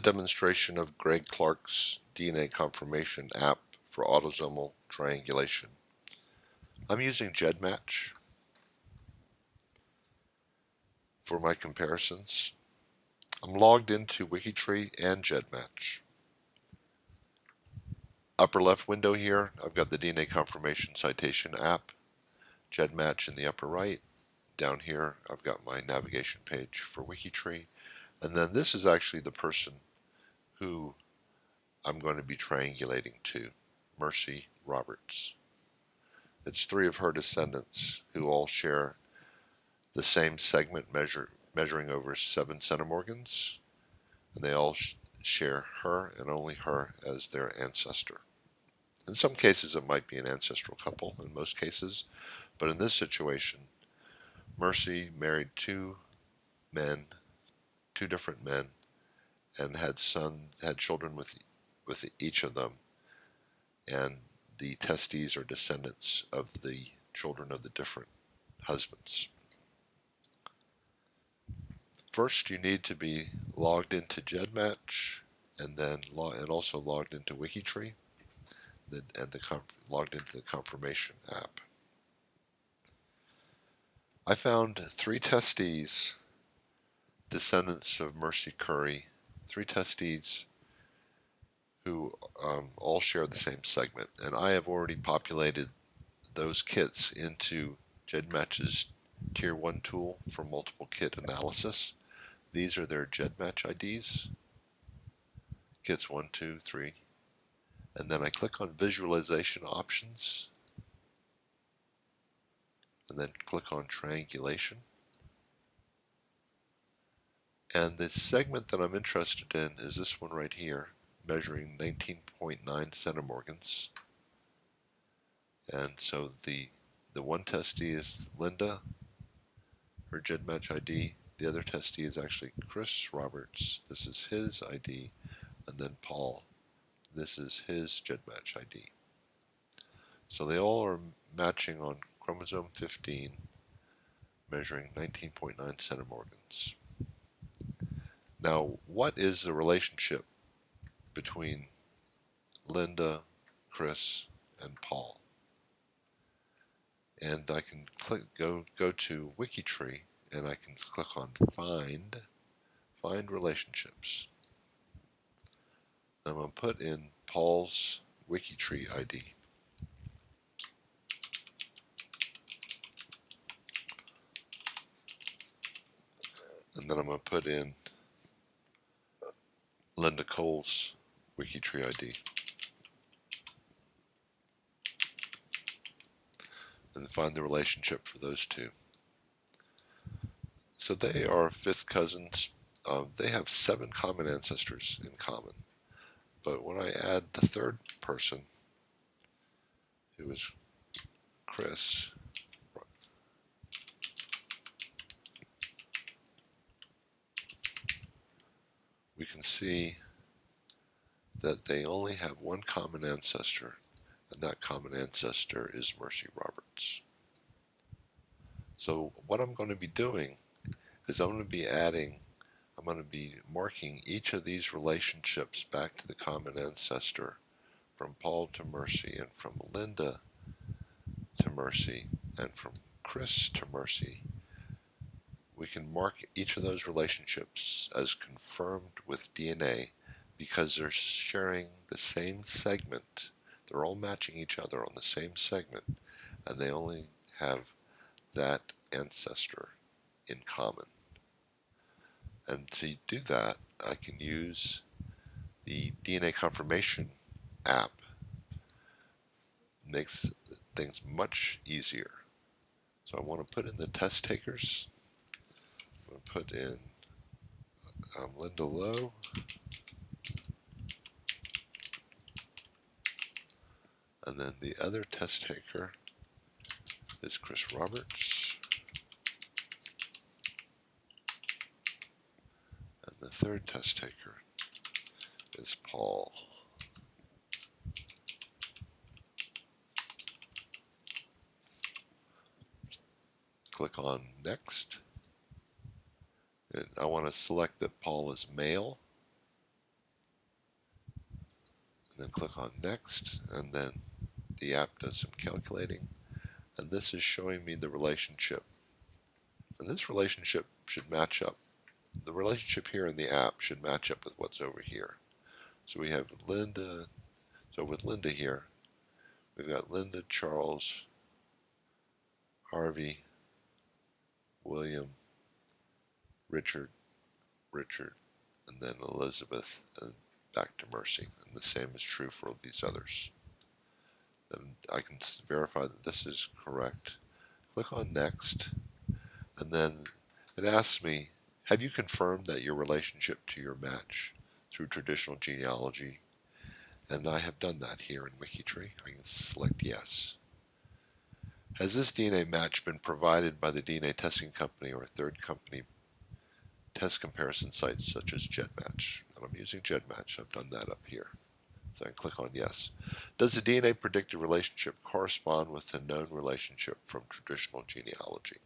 Demonstration of Greg Clark's DNA confirmation app for autosomal triangulation. I'm using GEDmatch for my comparisons. I'm logged into WikiTree and GEDmatch. Upper left window here, I've got the DNA confirmation citation app, GEDmatch in the upper right. Down here, I've got my navigation page for WikiTree. And then this is actually the person who I'm going to be triangulating to, Mercy Roberts. It's 3 of her descendants who all share the same segment measuring over 7 centimorgans, and they all share her and only her as their ancestor. In some cases, it might be an ancestral couple, in most cases, but in this situation, Mercy married 2 men, 2 different men, and had children with each of them, and the testes are descendants of the children of the different husbands. First, you need to be logged into GEDmatch, and then also logged into WikiTree, and logged into the confirmation app. I found 3 testes, descendants of Mercy Curry, 3 testes who all share the same segment, and I have already populated those kits into GEDmatch's Tier 1 tool for multiple kit analysis. These are their GEDmatch IDs, kits 1, 2, 3, and then I click on visualization options, and then click on triangulation. And the segment that I'm interested in is this one right here, measuring 19.9 centimorgans. And so the one testee is Linda, her GEDmatch ID. The other testee is actually Chris Roberts. This is his ID. And then Paul. This is his GEDmatch ID. So they all are matching on chromosome 15, measuring 19.9 centimorgans. Now, what is the relationship between Linda, Chris, and Paul? And I can go to WikiTree, and I can click on Find Relationships. I'm going to put in Paul's WikiTree ID. And then I'm going to put in Linda Cole's WikiTree ID. And find the relationship for those 2. So they are 5th cousins. They have 7 common ancestors in common. But when I add the 3rd person, who is Chris, we can see that they only have one common ancestor, and that common ancestor is Mercy Roberts. So what I'm going to be doing is I'm going to be marking each of these relationships back to the common ancestor, from Paul to Mercy, and from Linda to Mercy, and from Chris to Mercy. We can mark each of those relationships as confirmed with DNA because they're sharing the same segment. They're all matching each other on the same segment, and they only have that ancestor in common. And to do that, I can use the DNA confirmation app. It makes things much easier. So I want to put in the test takers. I'm going to put in Linda Lowe, and then the other test taker is Chris Roberts, and the 3rd test taker is Paul. Click on Next, and I want to select that Paul is male, then click on Next, and then the app does some calculating, and this is showing me the relationship. And this relationship should match up. The relationship here in the app should match up with what's over here. So we have Linda. So with Linda here, we've got Linda, Charles, Harvey, William, Richard, and then Elizabeth, and back to Mercy. And the same is true for these others. Then I can verify that this is correct. Click on Next, and then it asks me, have you confirmed that your relationship to your match through traditional genealogy? And I have done that here in WikiTree. I can select yes. Has this DNA match been provided by the DNA testing company or a third company test comparison sites such as GEDmatch? And I'm using GEDmatch. I've done that up here. So I can click on yes. Does the DNA predicted relationship correspond with the known relationship from traditional genealogy?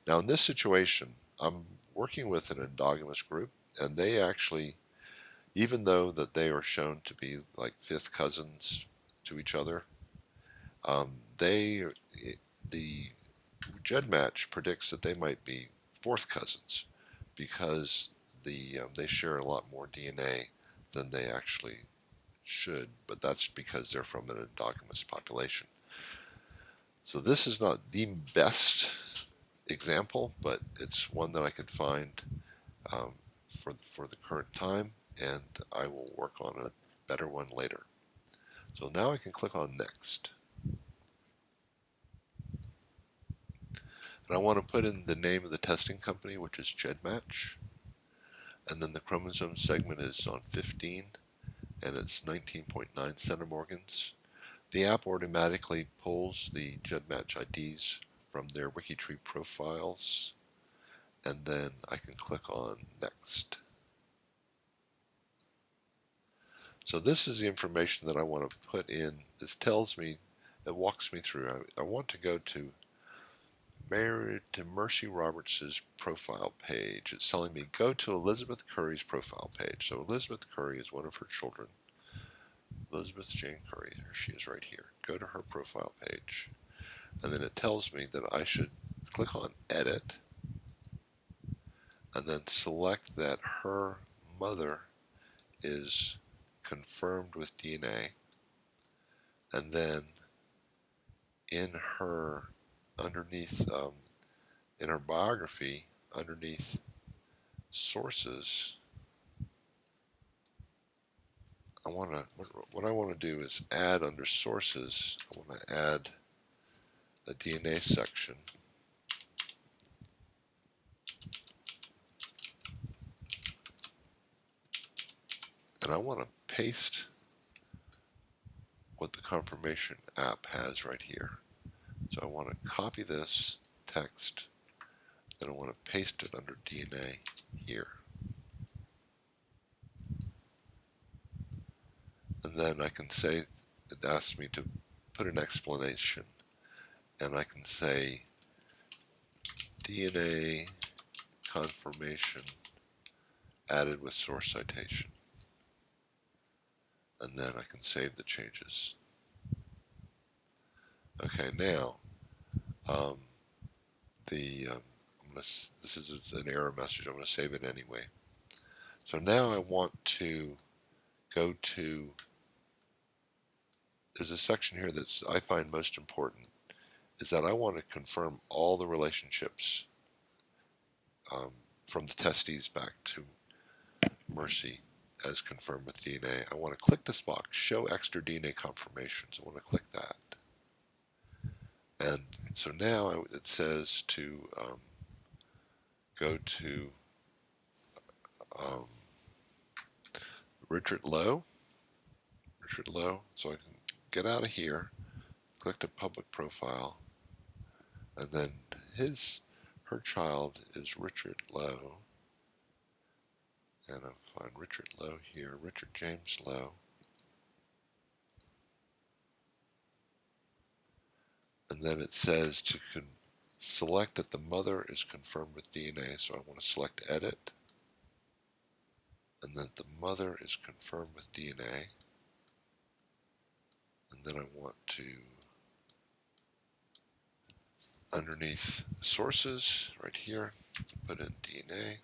Now in this situation, I'm working with an endogamous group, and they actually, even though that they are shown to be like fifth cousins to each other, the GEDmatch predicts that they might be fourth cousins because they share a lot more DNA than they actually should, but that's because they're from an endogamous population. So this is not the best example, but it's one that I could find for the current time, and I will work on a better one later. So now I can click on Next. And I want to put in the name of the testing company, which is GEDmatch. And then the chromosome segment is on 15, and it's 19.9 centimorgans. The app automatically pulls the GEDmatch IDs from their WikiTree profiles, and then I can click on Next. So this is the information that I want to put in. This tells me, it walks me through. I want to go to Mercy Roberts' profile page. It's telling me go to Elizabeth Curry's profile page. So Elizabeth Curry is one of her children. Elizabeth Jane Curry, there she is right here. Go to her profile page. And then it tells me that I should click on Edit and then select that her mother is confirmed with DNA. And then in her, underneath, in her biography, underneath sources, what I want to do is add under sources, I want to add a DNA section. And I want to paste what the confirmation app has right here. So I want to copy this text, then I want to paste it under DNA here. And then I can say, it asks me to put an explanation, and I can say DNA confirmation added with source citation. And then I can save the changes. Okay, now this is an error message. I'm going to save it anyway. So now I want to go to, there's a section here that I find most important, is that I want to confirm all the relationships from the testes back to Mercy as confirmed with DNA. I want to click this box, show extra DNA confirmations. I want to click that. And so now it says to go to Richard Lowe. So I can get out of here, click the public profile, and then her child is Richard Lowe. And I'll find Richard Lowe here, Richard James Lowe. And then it says to select that the mother is confirmed with DNA, so I want to select Edit. And then the mother is confirmed with DNA. And then I want to, underneath sources, right here, put in DNA.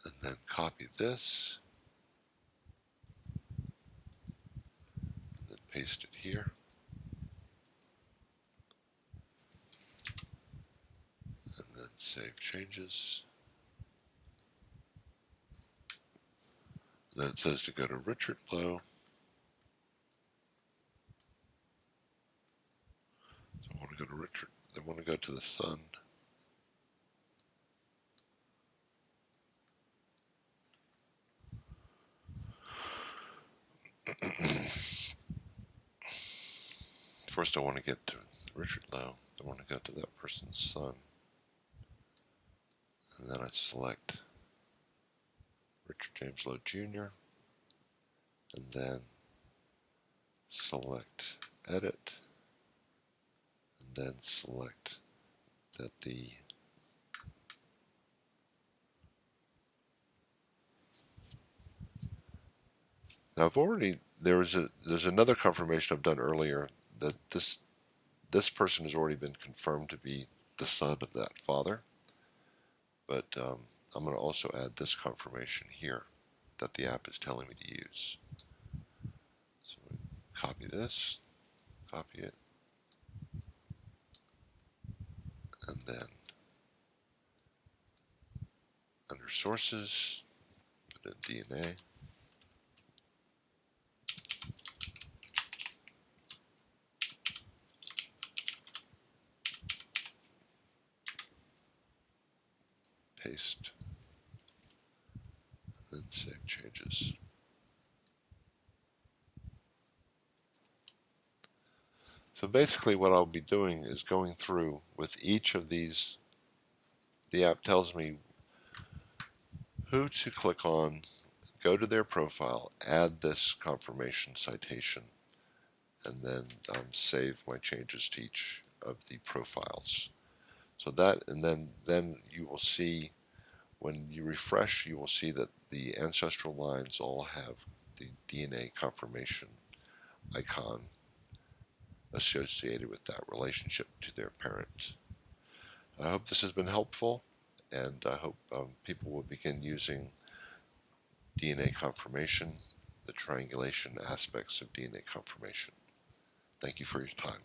And then copy this. And then paste it here. And then save changes. And then it says to go to Richard Lowe. So I want to go to Richard. I want to go to the son. First I want to get to Richard Lowe. I want to go to that person's son. And then I select Richard James Lowe Jr. And then select Edit. And then select that the now I've already there's another confirmation I've done earlier that this person has already been confirmed to be the son of that father, but I'm going to also add this confirmation here that the app is telling me to use. So copy this, copy it, and then under sources, put in DNA. Paste, and then save changes. So basically what I'll be doing is going through with each of these. The app tells me who to click on, go to their profile, add this confirmation citation, and then save my changes to each of the profiles. So that, and then you will see, when you refresh, you will see that the ancestral lines all have the DNA confirmation icon associated with that relationship to their parent. I hope this has been helpful, and I hope people will begin using DNA confirmation, the triangulation aspects of DNA confirmation. Thank you for your time.